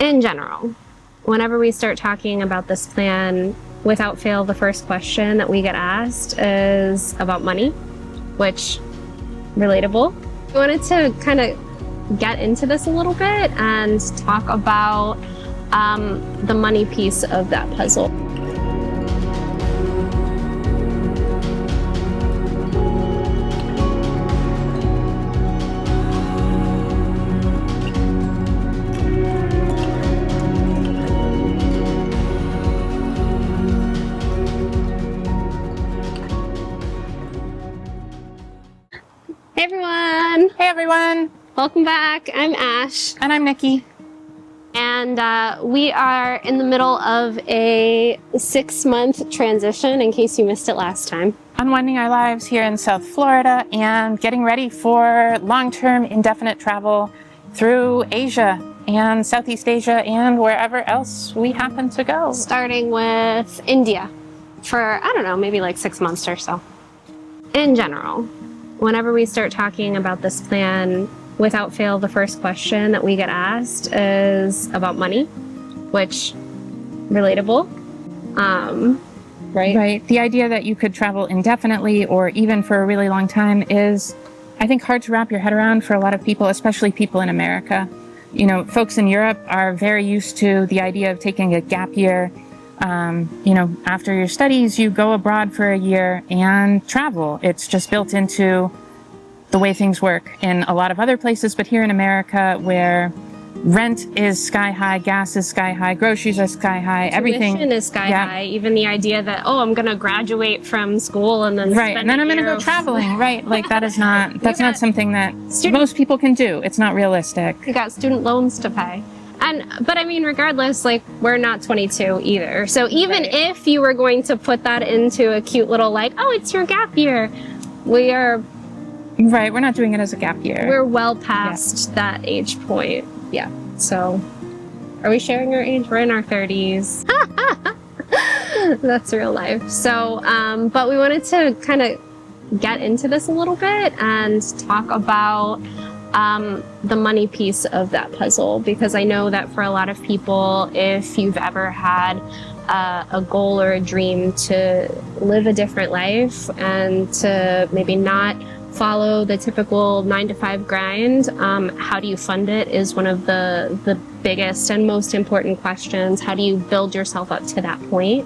in general, whenever we start talking about this plan, without fail, the first question that we get asked is about money, which, relatable. I wanted to kind of get into this a little bit and talk about the money piece of that puzzle. Hey everyone! Hey everyone! Welcome back. I'm Ash. And I'm Nikki. And we are in the middle of a 6-month transition, in case you missed it last time. Unwinding our lives here in South Florida and getting ready for long-term indefinite travel through Asia and Southeast Asia and wherever else we happen to go. Starting with India for, I don't know, maybe like 6 months or so. In general, whenever we start talking about this plan, without fail, the first question that we get asked is about money, which, relatable, right? Right. The idea that you could travel indefinitely or even for a really long time is, I think, hard to wrap your head around for a lot of people, especially people in America. You know, folks in Europe are very used to the idea of taking a gap year. You know, after your studies, you go abroad for a year and travel. It's just built into the way things work in a lot of other places, but here in America, where rent is sky high, gas is sky high, groceries are sky high, everything. Tuition is sky high. Even the idea that, oh, I'm going to graduate from school and then right, and then I'm going to go traveling, right? Like that's not something that most people can do. It's not realistic. You got student loans to pay. But I mean, regardless, like, we're not 22 either. So even if you were going to put that into a cute little, like, oh, it's your gap year, we are... Right, we're not doing it as a gap year. We're well past that age point. Yeah. So, are we sharing our age? We're in our 30s. That's real life. So, but we wanted to kind of get into this a little bit and talk about the money piece of that puzzle, because I know that for a lot of people, if you've ever had a goal or a dream to live a different life and to maybe not follow the typical 9-to-5 grind, how do you fund it is one of the biggest and most important questions. How do you build yourself up to that point?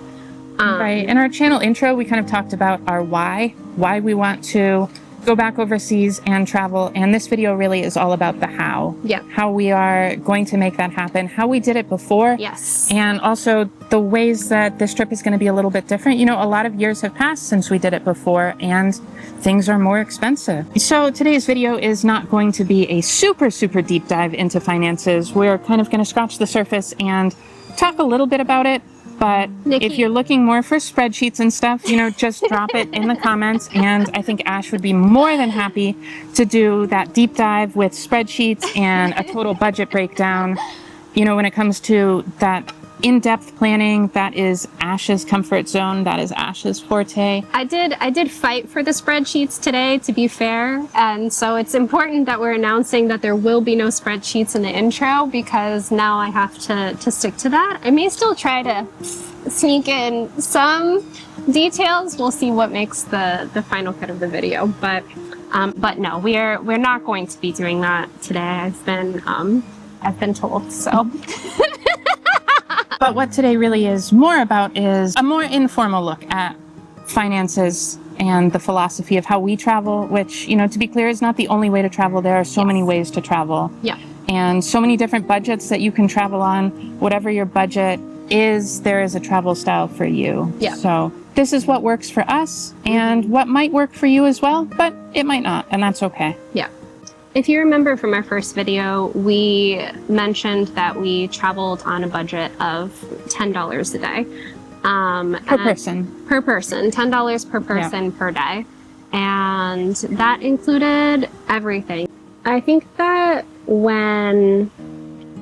Right. In our channel intro, we kind of talked about our why we want to go back overseas and travel. And this video really is all about the how. Yeah. How we are going to make that happen, how we did it before. Yes. And also the ways that this trip is going to be a little bit different. You know, a lot of years have passed since we did it before and things are more expensive. So today's video is not going to be a super deep dive into finances. We're kind of going to scratch the surface and talk a little bit about it. But Nikki, if you're looking more for spreadsheets and stuff, you know, just drop it in the comments. And I think Ash would be more than happy to do that deep dive with spreadsheets and a total budget breakdown. You know, when it comes to that in-depth planning, that is Ash's comfort zone. That is Ash's forte. I did fight for the spreadsheets today, to be fair. And so it's important that we're announcing that there will be no spreadsheets in the intro, because now I have to stick to that. I may still try to sneak in some details. We'll see what makes the final cut of the video. But no, we're not going to be doing that today. I've been told so. But what today really is more about is a more informal look at finances and the philosophy of how we travel, which, you know, to be clear, is not the only way to travel. There are so many ways to travel. Yeah. And so many different budgets that you can travel on. Whatever your budget is, there is a travel style for you. Yeah. So this is what works for us and what might work for you as well, but it might not, and that's okay. Yeah. If you remember from our first video, we mentioned that we traveled on a budget of $10 a day. Per person. Per person, $10 per person per day. And that included everything. I think that when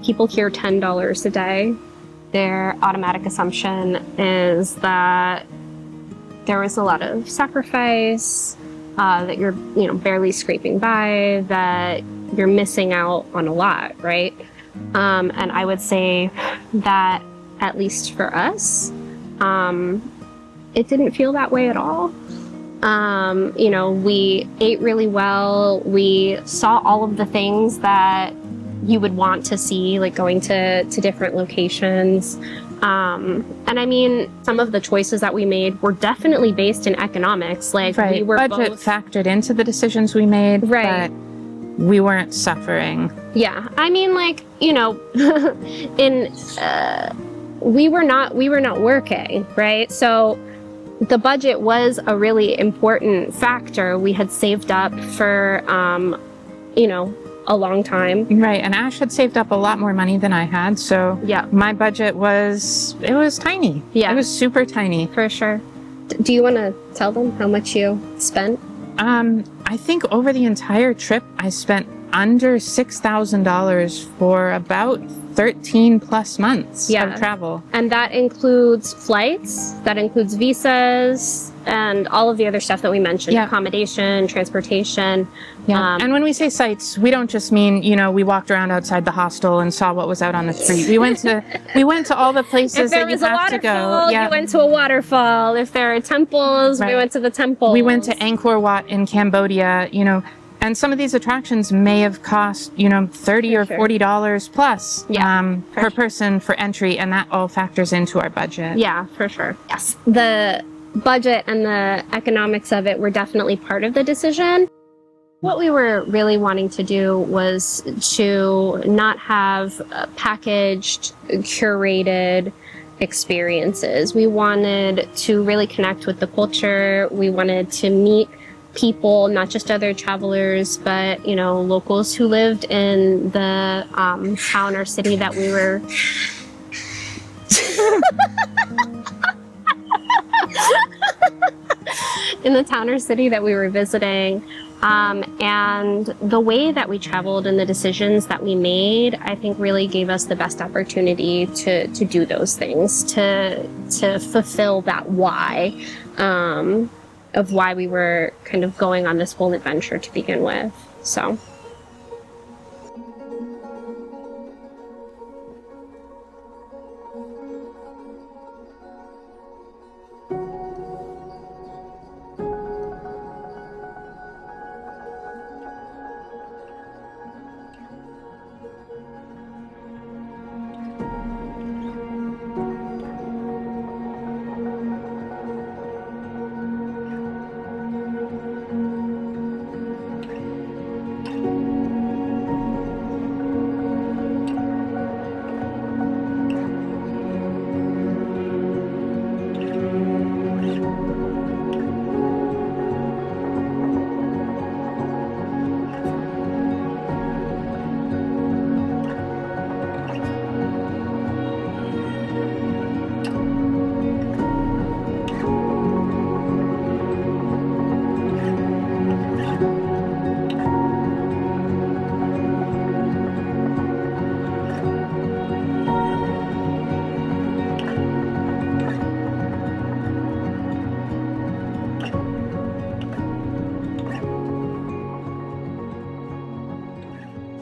people hear $10 a day, their automatic assumption is that there was a lot of sacrifice, that you're, barely scraping by, that you're missing out on a lot, right? And I would say that, at least for us, it didn't feel that way at all. We ate really well. We saw all of the things that you would want to see, like going to different locations. And I mean, some of the choices that we made were definitely based in economics. Like, right. we were budget both factored into the decisions we made, right. but we weren't suffering. Yeah, I mean, like, we were not working, right? So the budget was a really important factor. We had saved up for, a long time. Right, and Ash had saved up a lot more money than I had, so yeah, my budget was tiny. Yeah, it was super tiny. For sure. Do you want to tell them how much you spent? I think over the entire trip, I spent under $6,000 for about 13 plus months of travel. And that includes flights, that includes visas, and all of the other stuff that we mentioned, accommodation, transportation. Yeah. And when we say sites, we don't just mean, we walked around outside the hostel and saw what was out on the street. We went to all the places that you have to go. Yeah. You went to a waterfall. If there are temples, we went to the temples. We went to Angkor Wat in Cambodia, and some of these attractions may have cost, $30 or $40 plus per person for entry, and that all factors into our budget. Yeah, for sure. Yes. The budget and the economics of it were definitely part of the decision. What we were really wanting to do was to not have packaged, curated experiences. We wanted to really connect with the culture. We wanted to meet people, not just other travelers, but, locals who lived in the town or city that we were... in the town or city that we were visiting. And the way that we traveled and the decisions that we made, I think really gave us the best opportunity to do those things, to fulfill that why, of why we were kind of going on this whole adventure to begin with. So.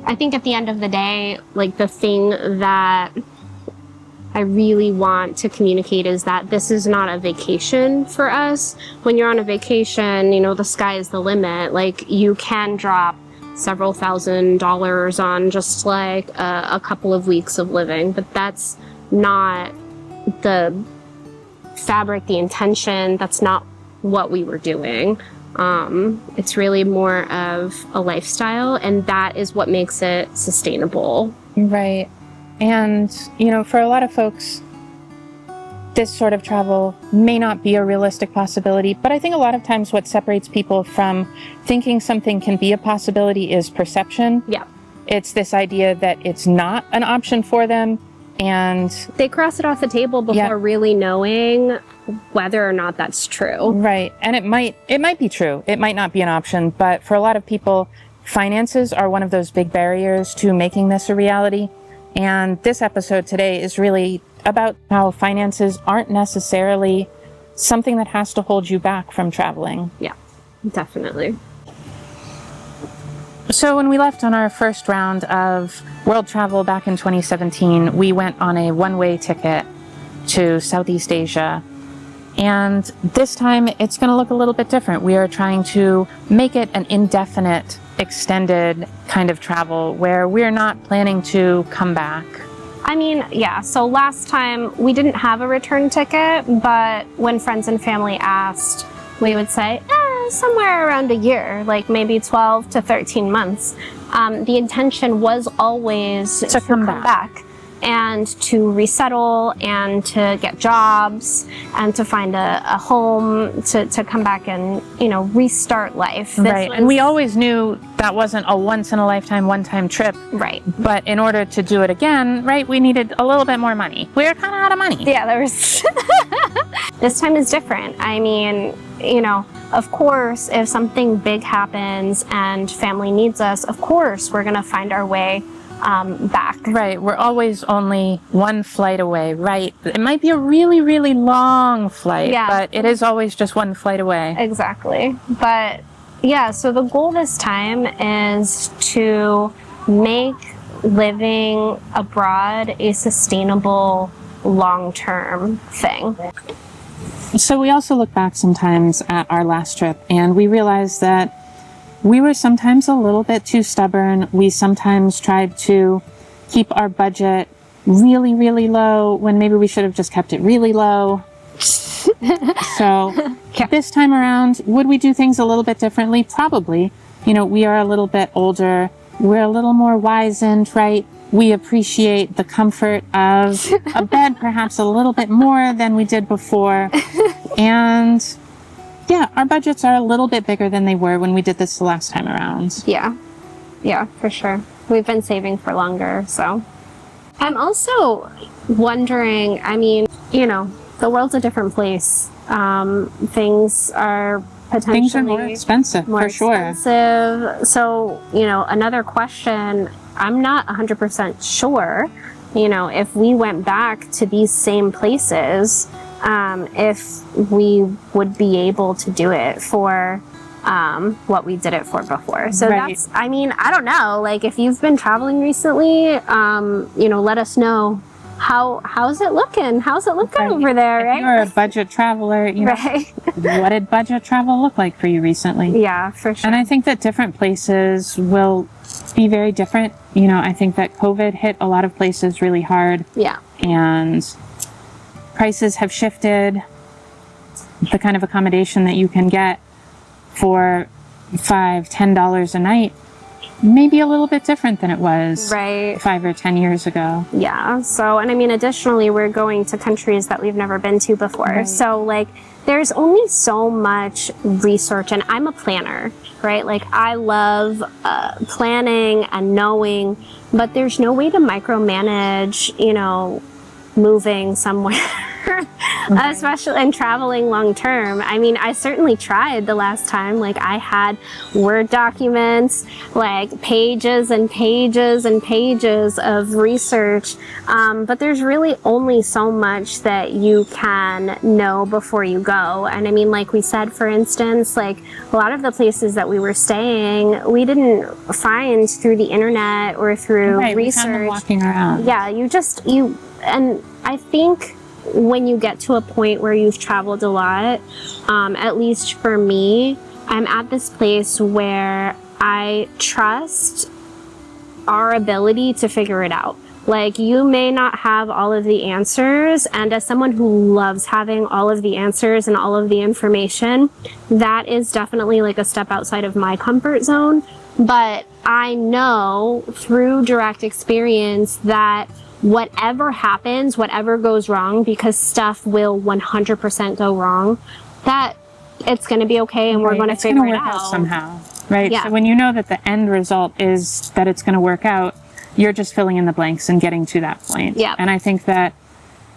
I think at the end of the day, like, the thing that I really want to communicate is that this is not a vacation for us. When you're on a vacation, the sky is the limit. Like, you can drop several $1,000s on just like a couple of weeks of living, but that's not the fabric, the intention. That's not what we were doing. It's really more of a lifestyle, and that is what makes it sustainable. Right. And, for a lot of folks, this sort of travel may not be a realistic possibility, but I think a lot of times what separates people from thinking something can be a possibility is perception. Yeah. It's this idea that it's not an option for them, and they cross it off the table before really knowing whether or not that's true. Right. And it might be true. It might not be an option, but for a lot of people, finances are one of those big barriers to making this a reality. And this episode today is really about how finances aren't necessarily something that has to hold you back from traveling. Yeah, definitely. So when we left on our first round of world travel back in 2017, we went on a one-way ticket to Southeast Asia. And this time it's going to look a little bit different. We are trying to make it an indefinite, extended kind of travel where we're not planning to come back. I mean, yeah, so last time we didn't have a return ticket, but when friends and family asked, we would say, somewhere around a year, like maybe 12 to 13 months. The intention was always to come back and to resettle and to get jobs and to find a home, to come back and, you know, restart life. Right, and we always knew that wasn't a once-in-a-lifetime, one-time trip. Right. But in order to do it again, right, we needed a little bit more money. We were kind of out of money. Yeah, there was... This time is different. I mean, you know, of course, if something big happens and family needs us, of course, we're going to find our way back. Right. We're always only one flight away, right? It might be a really, really long flight, but it is always just one flight away. Exactly. But yeah, so the goal this time is to make living abroad a sustainable long-term thing. So we also look back sometimes at our last trip and we realize that we were sometimes a little bit too stubborn. We sometimes tried to keep our budget really, really low when maybe we should have just kept it really low. So this time around, would we do things a little bit differently? Probably. You know, we are a little bit older. We're a little more wizened, right? We appreciate the comfort of a bed perhaps a little bit more than we did before. And yeah, our budgets are a little bit bigger than they were when we did this the last time around. Yeah, for sure. We've been saving for longer, so. I'm also wondering, I mean, you know, the world's a different place. Things are potentially... Things are more expensive, for sure. So, you know, another question, I'm not 100% sure, you know, if we went back to these same places, if we would be able to do it for what we did it for before. So that's, I mean, I don't know, like if you've been traveling recently, you know, let us know how's it looking? How's it looking over there, right? If you're a budget traveler, you know, what did budget travel look like for you recently? Yeah, for sure. And I think that different places will be very different. You know, I think that COVID hit a lot of places really hard. Yeah. And prices have shifted. The kind of accommodation that you can get for $5-10 a night maybe a little bit different than it was 5 or 10 years ago. Yeah. So, and I mean, additionally, we're going to countries that we've never been to before. So like, there's only so much research, and I'm a planner, right? Like I love planning and knowing, but there's no way to micromanage, you know, moving somewhere. Especially and traveling long term. I mean, I certainly tried the last time. Like I had Word documents, like pages and pages and pages of research. But there's really only so much that you can know before you go. And I mean, like we said, for instance, like a lot of the places that we were staying, we didn't find through the internet or through research. We found them walking around. Yeah, and I think when you get to a point where you've traveled a lot, at least for me, I'm at this place where I trust our ability to figure it out. Like, you may not have all of the answers, and as someone who loves having all of the answers and all of the information, that is definitely like a step outside of my comfort zone. But I know through direct experience that whatever happens, whatever goes wrong, because stuff will 100% go wrong, that it's going to be okay and we're going to figure it out somehow. Right. Yeah. So when you know that the end result is that it's going to work out, you're just filling in the blanks and getting to that point. Yeah. And I think that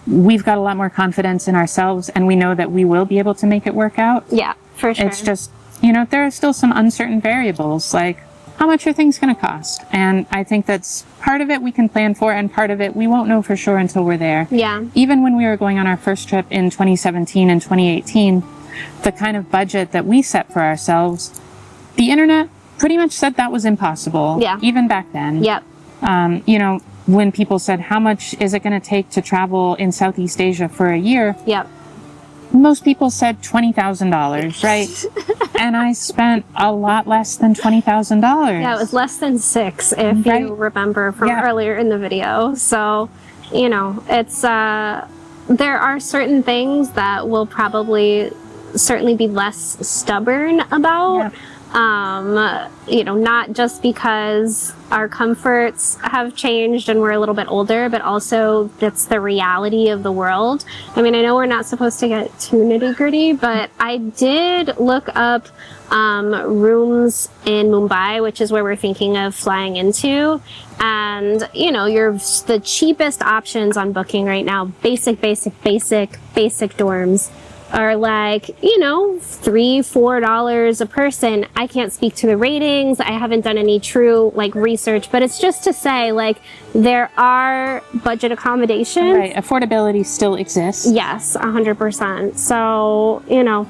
we've got a lot more confidence in ourselves and we know that we will be able to make it work out. Yeah, for sure. It's just, you know, there are still some uncertain variables, like how much are things going to cost? And I think that's part of it we can plan for, and part of it we won't know for sure until we're there. Yeah. Even when we were going on our first trip in 2017 and 2018, the kind of budget that we set for ourselves, the internet pretty much said that was impossible. Yeah. Even back then. Yep. You know, when people said, how much is it going to take to travel in Southeast Asia for a year? Yep. Most people said $20,000, right? And I spent a lot less than $20,000. Yeah, it was less than 6, if you remember from earlier in the video. So, you know, it's, there are certain things that will probably certainly be less stubborn about. You know, not just because our comforts have changed and we're a little bit older, but also that's the reality of the world. I mean, I know we're not supposed to get too nitty gritty, but I did look up rooms in Mumbai, which is where we're thinking of flying into. And, you know, the cheapest options on Booking right now, basic dorms, are like, you know, $3-4 a person. I can't speak to the ratings. I haven't done any true like research, but it's just to say like there are budget accommodations. Right, affordability still exists. Yes, 100%. So, you know,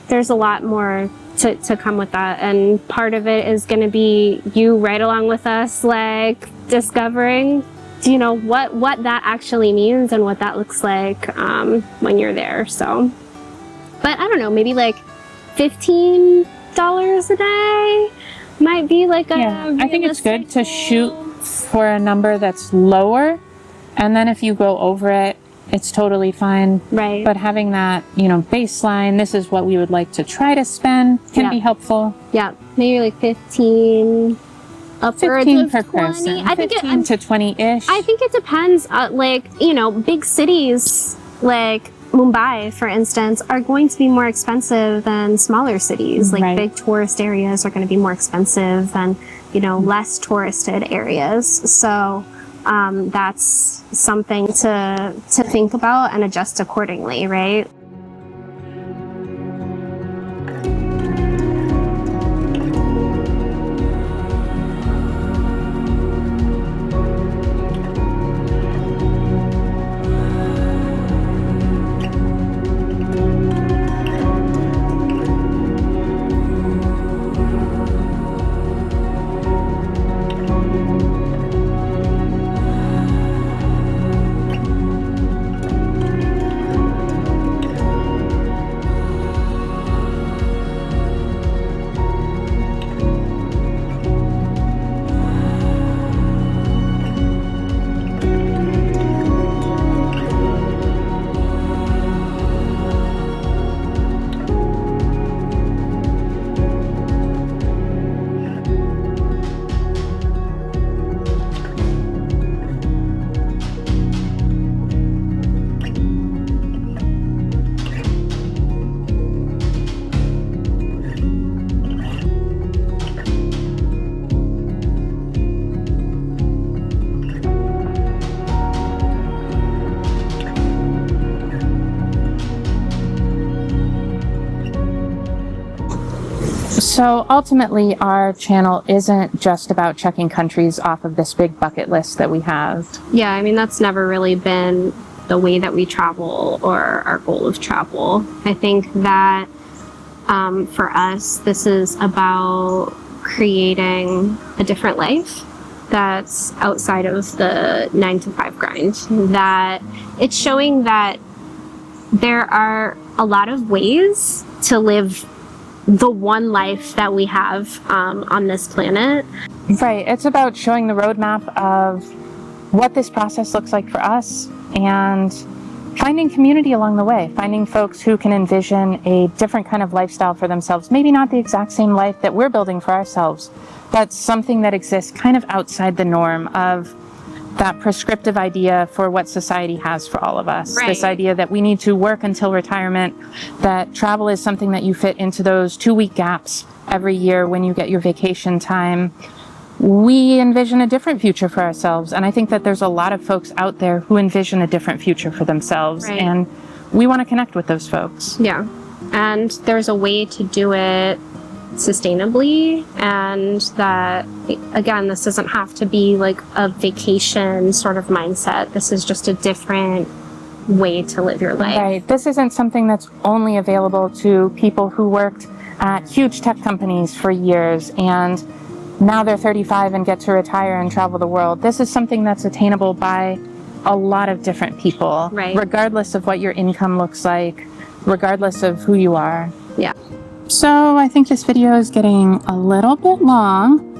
there's a lot more to come with that, and part of it is going to be you right along with us, like discovering, you know, what that actually means and what that looks like when you're there. So, but I don't know, maybe like $15 a day might be like a I think it's good to shoot for a number that's lower, and then if you go over it, it's totally fine. Right. But having that, you know, baseline, this is what we would like to try to spend, can be helpful. Yeah, maybe like 15 upwards 15 of per 20. person. I think 15 to 20-ish. I think it depends. Like, you know, big cities like Mumbai, for instance, are going to be more expensive than smaller cities. Like big tourist areas are going to be more expensive than, you know, less touristed areas. So that's something to think about and adjust accordingly, right? So ultimately, our channel isn't just about checking countries off of this big bucket list that we have. Yeah, I mean, that's never really been the way that we travel or our goal of travel. I think that for us, this is about creating a different life that's outside of the 9-to-5 grind. That it's showing that there are a lot of ways to live the one life that we have on this planet. Right. It's about showing the roadmap of what this process looks like for us and finding community along the way, finding folks who can envision a different kind of lifestyle for themselves. Maybe not the exact same life that we're building for ourselves, but something that exists kind of outside the norm of that prescriptive idea for what society has for all of us. Right. This idea that we need to work until retirement, that travel is something that you fit into those 2-week gaps every year when you get your vacation time. We envision a different future for ourselves. And I think that there's a lot of folks out there who envision a different future for themselves. Right. And we want to connect with those folks. Yeah. And there's a way to do it sustainably, and that, again, this doesn't have to be like a vacation sort of mindset. This is just a different way to live your life. Right. This isn't something that's only available to people who worked at huge tech companies for years, and now they're 35 and get to retire and travel the world. This is something that's attainable by a lot of different people, Right. regardless of what your income looks like, regardless of who you are. Yeah. So I think this video is getting a little bit long,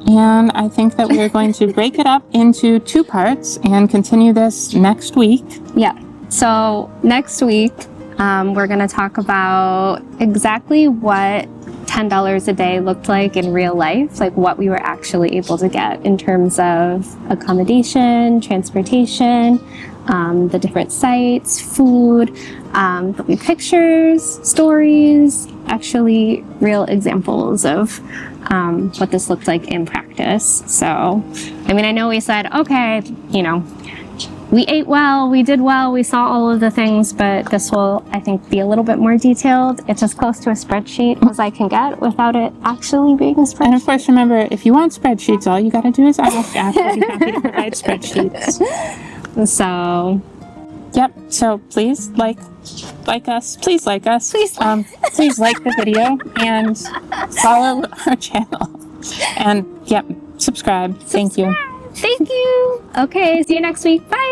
and I think that we're going to break it up into 2 parts and continue this next week. Yeah. So next week, we're going to talk about exactly what $10 a day looked like in real life, like what we were actually able to get in terms of accommodation, transportation, the different sites, food. There'll be pictures, stories, actually real examples of what this looked like in practice. So, I mean, I know we said, okay, you know, we ate well, we did well, we saw all of the things, but this will, I think, be a little bit more detailed. It's as close to a spreadsheet as I can get without it actually being a spreadsheet. And of course, remember, if you want spreadsheets, all you got to do is ask. Ask will be happy to provide spreadsheets. So, Yep. So please like us. Please like us. Please. Please like the video and follow our channel. And yep, subscribe. Thank you. thank you. Okay, see you next week. Bye.